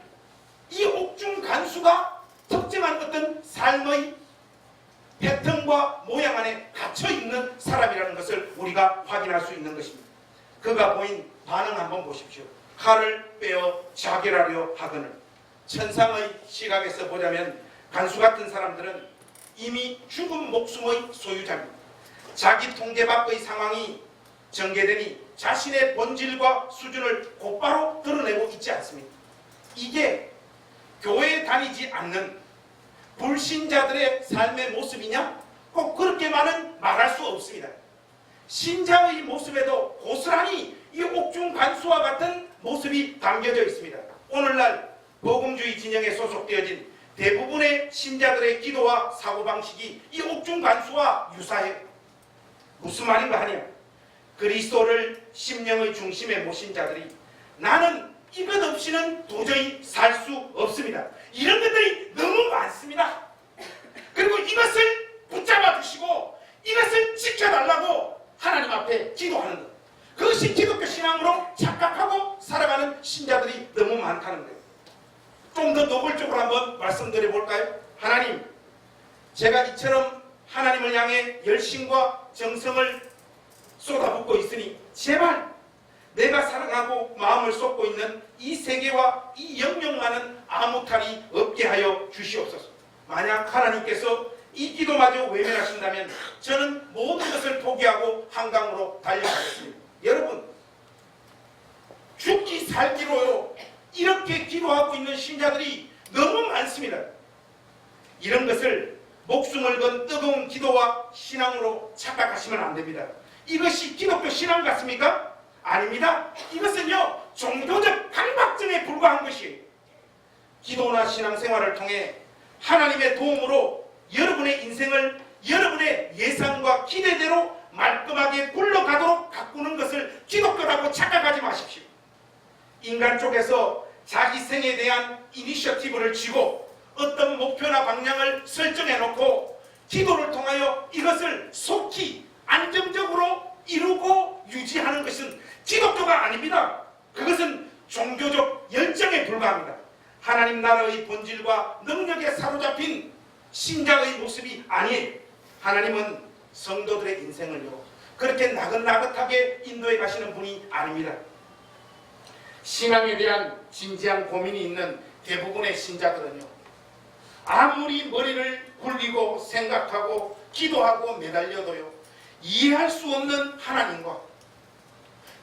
이 옥중 간수가 특정한 어떤 삶의 패턴과 모양 안에 갇혀있는 사람이라는 것을 우리가 확인할 수 있는 것입니다. 그가 보인 반응 한번 보십시오. 칼을 빼어 자결하려 하거늘. 천상의 시각에서 보자면 간수 같은 사람들은 이미 죽은 목숨의 소유자입니다. 자기 통제 밖의 상황이 전개되니 자신의 본질과 수준을 곧바로 드러내고 있지 않습니다. 이게 교회에 다니지 않는 불신자들의 삶의 모습이냐? 꼭 그렇게만은 말할 수 없습니다. 신자의 모습에도 고스란히 이 옥중 간수와 같은 모습이 담겨져 있습니다. 오늘날 복음주의 진영에 소속되어진 대부분의 신자들의 기도와 사고방식이 이 옥중 간수와 유사해요. 무슨 말인가 하냐? 그리스도를 심령의 중심에 모신 자들이 나는 이것 없이는 도저히 살 수 없습니다. 이런 것들이 너무 많습니다. 그리고 이것을 붙잡아 주시고 이것을 지켜달라고 하나님 앞에 기도하는 것. 그것이 기독교 신앙으로 착각하고 살아가는 신자들이 너무 많다는 거예요. 좀 더 노골적으로 한번 말씀드려 볼까요? 하나님, 제가 이처럼 하나님을 향해 열심과 정성을 쏟아붓고 있으니 제발 내가 사랑하고 마음을 쏟고 있는 이 세계와 이 영역만은 아무 탈이 없게 하여 주시옵소서. 만약 하나님께서 이 기도마저 외면하신다면 저는 모든 것을 포기하고 한강으로 달려가겠습니다. 여러분, 죽기 살기로요 이렇게 기도하고 있는 신자들이 너무 많습니다. 이런 것을 목숨을 건 뜨거운 기도와 신앙으로 착각하시면 안 됩니다. 이것이 기독교 신앙 같습니까? 아닙니다. 이것은요 종교적 강박증에 불과한 것이에요. 기도나 신앙생활을 통해 하나님의 도움으로 여러분의 인생을 여러분의 예상과 기대대로 말끔하게 굴러가도록 가꾸는 것을 기독교라고 착각하지 마십시오. 인간 쪽에서 자기 생에 대한 이니셔티브를 쥐고 어떤 목표나 방향을 설정해 놓고 기도를 통하여 이것을 속히 안정적으로 이루고 유지하는 것은 기독교가 아닙니다. 그것은 종교적 열정에 불과합니다. 하나님 나라의 본질과 능력에 사로잡힌 신자의 모습이 아니에요. 하나님은 성도들의 인생을요 그렇게 나긋나긋하게 인도해 가시는 분이 아닙니다. 신앙에 대한 진지한 고민이 있는 대부분의 신자들은요 아무리 머리를 굴리고 생각하고 기도하고 매달려도요 이해할 수 없는 하나님과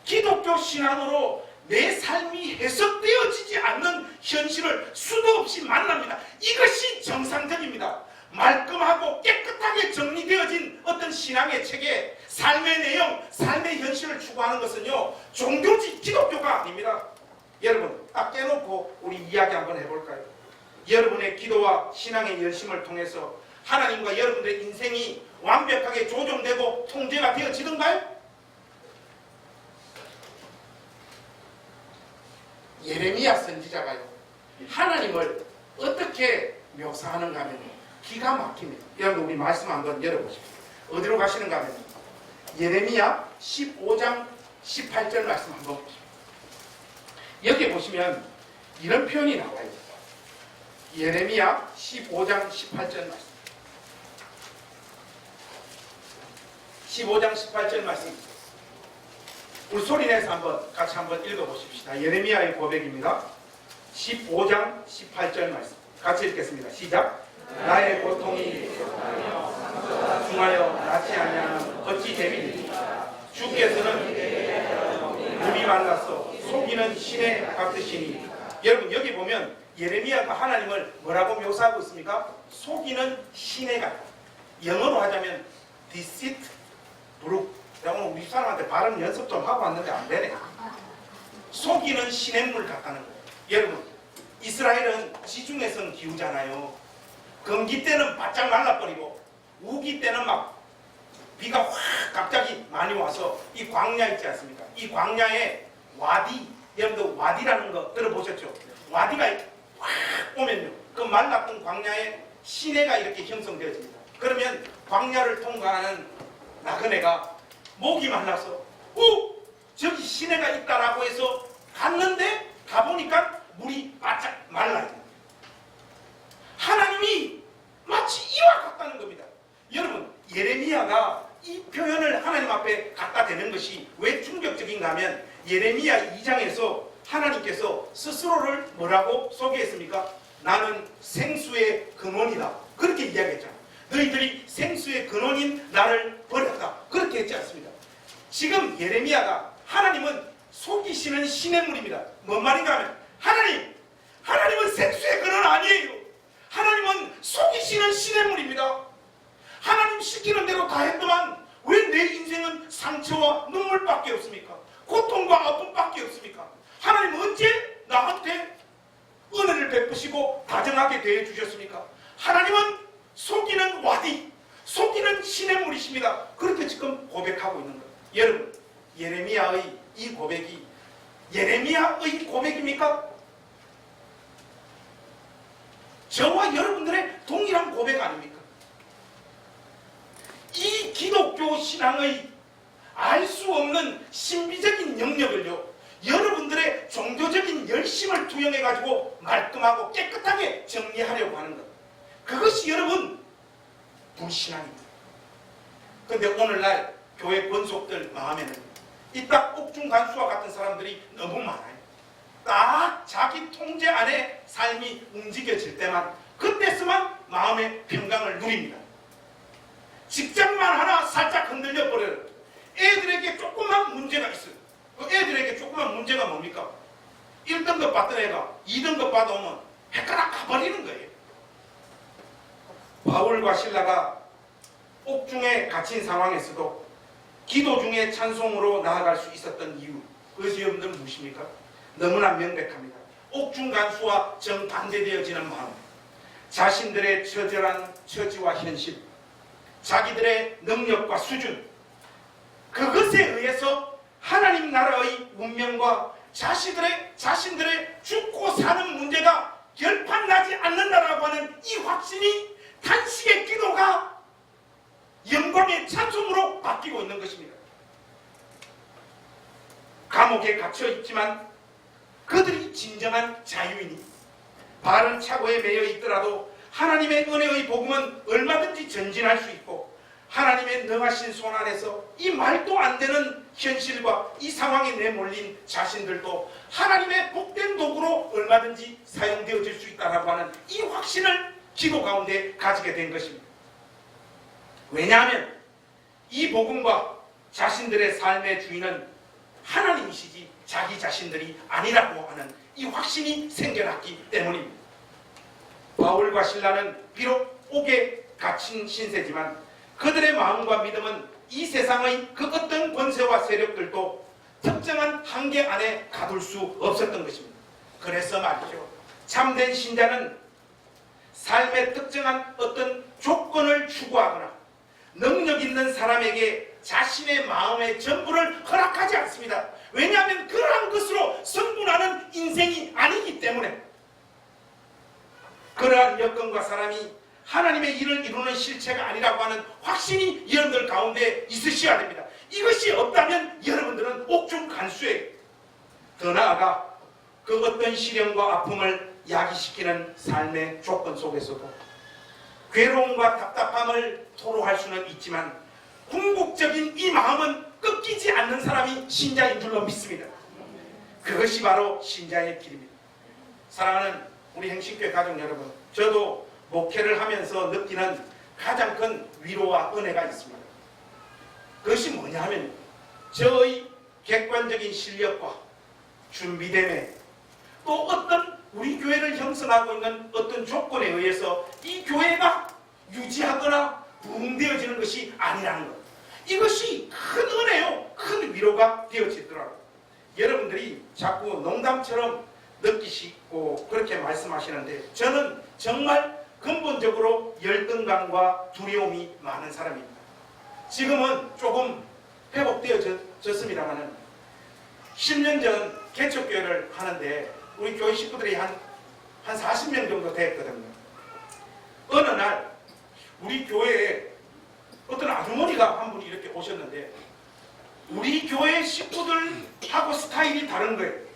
기독교 신앙으로 내 삶이 해석되어지지 않는 현실을 수도 없이 만납니다. 이것이 정상적입니다. 말끔하고 깨끗하게 정리되어진 어떤 신앙의 체계, 삶의 내용, 삶의 현실을 추구하는 것은요 종교지 기독교가 아닙니다. 여러분 딱 깨놓고 우리 이야기 한번 해볼까요? 여러분의 기도와 신앙의 열심을 통해서 하나님과 여러분들의 인생이 완벽하게 조정되고 통제가 되어지던가요? 예레미야 선지자가요, 하나님을 어떻게 묘사하는가 하면 기가 막힙니다. 여러분, 우리 말씀 한번 열어보십시오. 어디로 가시는가 하면 예레미야 15장 18절 말씀 한번 보십시오. 여기 보시면 이런 표현이 나와요. 예레미야 15장 18절 말씀. 15장 18절 말씀. 우리 소리내서 같이 한번 읽어보십시다. 예레미야의 고백입니다. 15장 18절 말씀. 같이 읽겠습니다. 시작. 나의 고통이 중하여 낫지 아니하면 어찌 됨이니 주께서는 물이 말라서 속이는 신에 같으시니. 여러분, 여기 보면 예레미야가 하나님을 뭐라고 묘사하고 있습니까? 속이는 신에 같다. 영어로 하자면 deceit, 브룩. 내가 오늘 우리 사람한테 발음 연습 좀 하고 왔는데 안 되네. 속이는 시냇물 같다는 거예요. 여러분, 이스라엘은 지중해성 기후잖아요. 건기 때는 바짝 말라버리고 우기 때는 막 비가 확 갑자기 많이 와서 이 광야 있지 않습니까? 이 광야에 와디, 여러분들 와디라는 거 들어보셨죠? 와디가 확 오면요, 그 말랐던 광야에 시내가 이렇게 형성되어집니다. 그러면 광야를 통과하는 나그네가 목이 말라서 저기 시내가 있다라고 해서 갔는데 가보니까 물이 바짝 말라요. 하나님이 마치 이와 같다는 겁니다. 여러분, 예레미야가 이 표현을 하나님 앞에 갖다 대는 것이 왜 충격적인가 하면 예레미야 2장에서 하나님께서 스스로를 뭐라고 소개했습니까? 나는 생수의 근원이다. 그렇게 이야기했잖아요. 너희들이 생수의 근원인 나를 버렸다. 그렇게 했지 않습니까? 지금 예레미야가 하나님은 속이시는 시냇물입니다. 뭔 말인가 하면 하나님은 생수의 근원 아니에요. 하나님은 속이시는 시냇물입니다. 하나님 시키는 대로 다 했더만 왜 내 인생은 상처와 눈물밖에 없습니까? 고통과 아픔밖에 없습니까? 하나님 언제 나한테 은혜를 베푸시고 다정하게 대해주셨습니까? 하나님은 속이는 와디, 속이는 시냇물이십니다. 그렇게 지금 고백하고 있는 거예요. 여러분, 예레미야의 이 고백이 예레미야의 고백입니까? 저와 여러분들의 동일한 고백 아닙니까? 이 기독교 신앙의 알 수 없는 신비적인 영역을요, 여러분들의 종교적인 열심을 투영해가지고 말끔하고 깨끗하게 정리하려고 하는 것, 그것이 여러분 불신앙입니다. 근데 오늘날 교회 권속들 마음에는 이 딱 옥중 간수와 같은 사람들이 너무 많아요. 딱 자기 통제 안에 삶이 움직여질 때만, 그때서만 마음의 평강을 누립니다. 직장만 하나 살짝 흔들려 버려요. 애들에게 조금만 문제가 있어요. 그 애들에게 조금만 문제가 뭡니까? 1등급 받던 애가 2등급 받아오면 헷갈아 가버리는 거예요. 바울과 실라가 옥중에 갇힌 상황에서도 기도 중에 찬송으로 나아갈 수 있었던 이유, 그것이 여러분들 무엇입니까? 너무나 명백합니다. 옥중 간수와 정반대되어지는 마음, 자신들의 처절한 처지와 현실, 자기들의 능력과 수준, 그것에 의해서 하나님 나라의 운명과 자신들의 죽고 사는 문제가 결판나지 않는다라고 하는 이 확신이 단식의 기도가 영광의 찬송으로 바뀌고 있는 것입니다. 감옥에 갇혀 있지만 그들이 진정한 자유이니, 바른 착오에 매여 있더라도 하나님의 은혜의 복음은 얼마든지 전진할 수 있고, 하나님의 능하신 손 안에서 이 말도 안 되는 현실과 이 상황에 내몰린 자신들도 하나님의 복된 도구로 얼마든지 사용되어질 수 있다고 하는 이 확신을 기도 가운데 가지게 된 것입니다. 왜냐하면 이 복음과 자신들의 삶의 주인은 하나님이시지 자기 자신들이 아니라고 하는 이 확신이 생겨났기 때문입니다. 바울과 실라는 비록 옥에 갇힌 신세지만 그들의 마음과 믿음은 이 세상의 그 어떤 권세와 세력들도 특정한 한계 안에 가둘 수 없었던 것입니다. 그래서 말이죠, 참된 신자는 삶의 특정한 어떤 조건을 추구하거나 능력 있는 사람에게 자신의 마음의 전부를 허락하지 않습니다. 왜냐하면 그러한 것으로 성분하는 인생이 아니기 때문에. 그러한 여건과 사람이 하나님의 일을 이루는 실체가 아니라고 하는 확신이 여러분들 가운데 있으셔야 됩니다. 이것이 없다면 여러분들은 옥중간수예요. 더 나아가 그 어떤 시련과 아픔을 야기시키는 삶의 조건 속에서도 괴로움과 답답함을 토로할 수는 있지만 궁극적인 이 마음은 꺾이지 않는 사람이 신자인 줄로 믿습니다. 그것이 바로 신자의 길입니다. 사랑하는 우리 행신교회 가족 여러분, 저도 목회를 하면서 느끼는 가장 큰 위로와 은혜가 있습니다. 그것이 뭐냐 하면 저의 객관적인 실력과 준비됨에 또 어떤 우리 교회를 형성하고 있는 어떤 조건에 의해서 이 교회가 유지하거나 부흥되어지는 것이 아니라는 것. 이것이 큰 은혜요, 큰 위로가 되어지더라고요. 여러분들이 자꾸 농담처럼 느끼시고 그렇게 말씀하시는데 저는 정말 근본적으로 열등감과 두려움이 많은 사람입니다. 지금은 조금 회복되어졌습니다만 10년 전 개척교회를 하는데 우리 교회 식구들이 한 40명 정도 됐거든요. 어느 날 우리 교회에 어떤 아주머니가 한 분이 이렇게 오셨는데 우리 교회 식구들하고 스타일이 다른 거예요.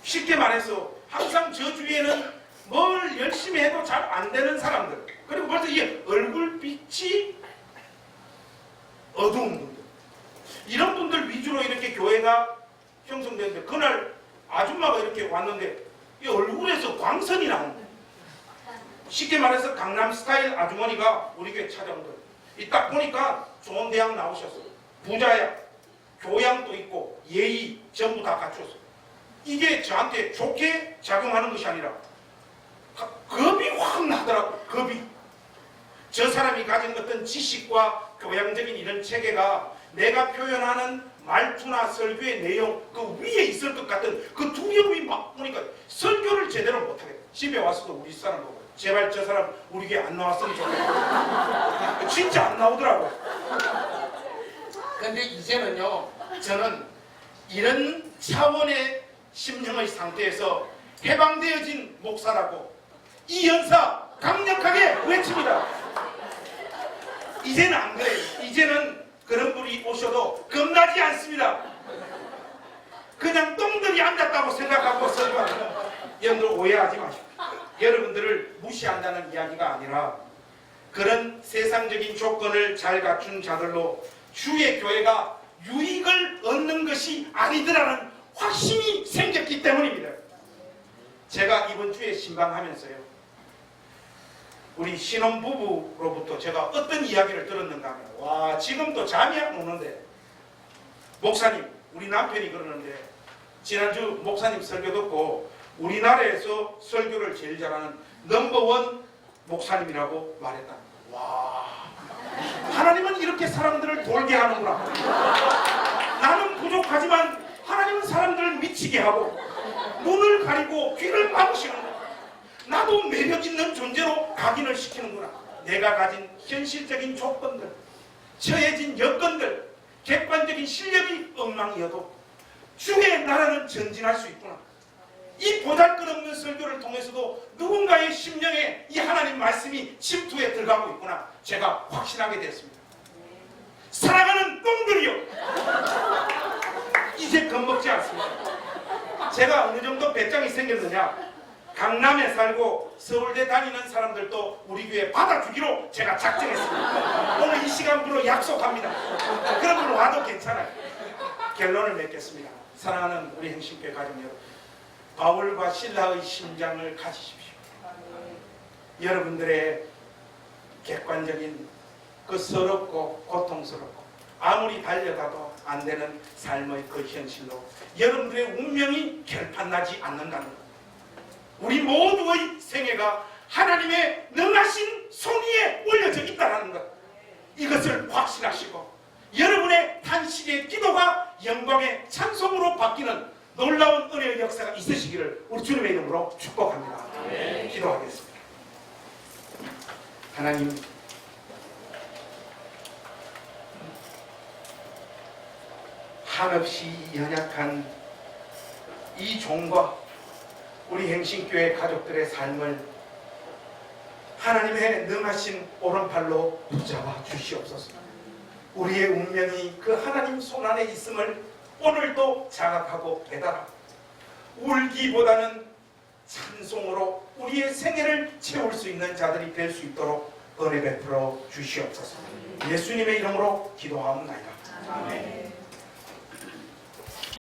쉽게 말해서 항상 저 주위에는 뭘 열심히 해도 잘 안 되는 사람들, 그리고 벌써 이 얼굴빛이 어두운 분들, 이런 분들 위주로 이렇게 교회가 형성되는데 그날 아줌마가 이렇게 왔는데 이 얼굴에서 광선이 나는 거예요. 쉽게 말해서 강남 스타일 아주머니가 우리 교회 찾아온 거예요. 이 딱 보니까 좋은 대학 나오셨어요. 부자야, 교양도 있고 예의 전부 다 갖췄어요. 이게 저한테 좋게 작용하는 것이 아니라 겁이 확 나더라고요. 겁이. 저 사람이 가진 어떤 지식과 교양적인 이런 체계가 내가 표현하는 말투나 설교의 내용 그 위에 있을 것 같은 그 두려움이 막 오니까 설교를 제대로 못하겠다. 집에 와서도 우리 사람 보고 제발 저 사람 우리 교회 안 나왔으면 좋겠다. 진짜 안 나오더라고요. 근데 이제는요, 저는 이런 차원의 심령의 상태에서 해방되어진 목사라고 이 연사 강력하게 외칩니다. 이제는 안 그래요. 이제는 그런 분이 오셔도 겁나지 않습니다. 그냥 똥들이 앉았다고 생각하고 설교하면 여러분들 오해하지 마십시오. 여러분들을 무시한다는 이야기가 아니라 그런 세상적인 조건을 잘 갖춘 자들로 주의 교회가 유익을 얻는 것이 아니더라는 확신이 생겼기 때문입니다. 제가 이번 주에 신방하면서요, 우리 신혼부부로부터 제가 어떤 이야기를 들었는가 하면, 와, 지금도 잠이 안 오는데 목사님, 우리 남편이 그러는데 지난주 목사님 설교 듣고 우리나라에서 설교를 제일 잘하는 넘버원 목사님이라고 말했다. 와, 하나님은 이렇게 사람들을 돌게 하는구나. 나는 부족하지만 하나님은 사람들을 미치게 하고 눈을 가리고 귀를 막으시는구나. 나도 매력 있는 존재로 각인을 시키는구나. 내가 가진 현실적인 조건들, 처해진 여건들, 객관적인 실력이 엉망이어도 주의 나라는 전진할 수 있구나. 이 보잘것없는 설교를 통해서도 누군가의 심령에 이 하나님 말씀이 침투해 들어가고 있구나. 제가 확신하게 됐습니다. 사랑하는 똥들이요, 이제 겁먹지 않습니다. 제가 어느 정도 배짱이 생겼느냐, 강남에 살고 서울대 다니는 사람들도 우리 교회 받아주기로 제가 작정했습니다. 오늘 이 시간부로 약속합니다. 그런 분 와도 괜찮아요. 결론을 맺겠습니다. 사랑하는 우리 행신교회 가족 여러분, 바울과 실라의 심장을 가지십시오. 여러분들의 객관적인 그 서럽고 고통스럽고 아무리 달려가도 안 되는 삶의 그 현실로 여러분들의 운명이 결판나지 않는다는 것, 우리 모두의 생애가 하나님의 능하신 손 위에 올려져 있다는 것, 이것을 확신하시고 여러분의 탄식의 기도가 영광의 찬송으로 바뀌는 놀라운 은혜의 역사가 있으시기를 우리 주님의 이름으로 축복합니다. 네. 기도하겠습니다. 하나님, 한없이 연약한 이 종과 우리 행신교회 가족들의 삶을 하나님의 능하신 오른팔로 붙잡아 주시옵소서. 우리의 운명이 그 하나님 손안에 있음을 오늘도 자각하고 깨달아 울기보다는 찬송으로 우리의 생애를 채울 수 있는 자들이 될 수 있도록 은혜 베풀어 주시옵소서. 예수님의 이름으로 기도하옵나이다. 아멘.